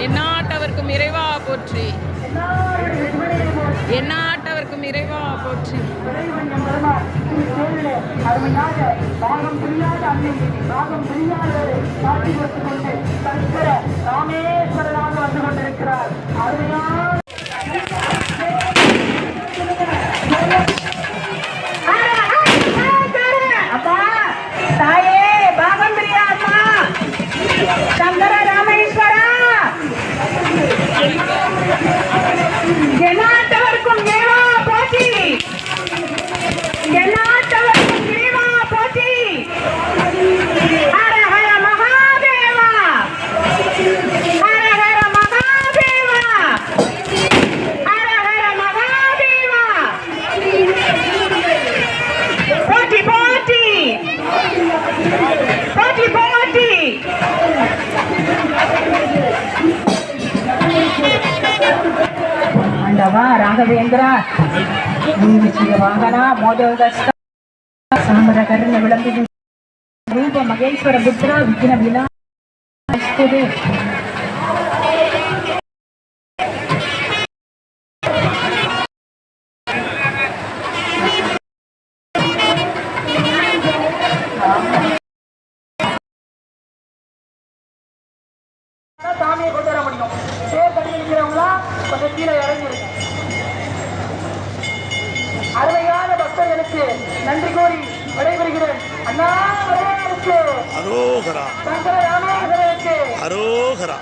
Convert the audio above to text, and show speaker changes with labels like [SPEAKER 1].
[SPEAKER 1] எந்நாட்டவர்க்கும் இறைவா போற்றி, எந்நாட்டவர்க்கும் இறைவா போற்றி. அருமையாக பாகம் புரியாத அன்னை பாகம் புரியாதவரை காட்டி கொடுத்துக் கொண்டு சங்கர ராமேஸ்வரராக வந்து கொண்டிருக்கிறார். அருமையான அப்பா தாயே பாகம் பிரியாமா சங்கர ராமேஸ்வரா எந்நாட்டவர்க்கும் இறைவா போற்றி, எந்நாட்டவர்க்கும் இறைவா போற்றி. ஹர ஹர மகாதேவா, ஹர ஹர மகாதேவா, ஹர ஹர மகாதேவா. போற்றி போற்றி போற்றி போற்றி. ஆண்டவா ராகவேந்திரா வாகனா மோதோதஸ்த சாமர கருண விளம்பி ரூப மகேஸ்வர புத்திரா விக்ன விநாயகஸ்துதே. சாமியை கொண்டு வர முடியும். பேர் தண்ணி இருக்கிறவங்களா கொஞ்சம் கீழே இறங்கிருங்க. அருமையான பக்தர்களுக்கு நன்றி கூறி விடைபெறுகிறேன். அண்ணா வரவேற்கு
[SPEAKER 2] அரோகரா,
[SPEAKER 1] சங்கர ராமேஸ்வரருக்கு
[SPEAKER 2] அரோகரா.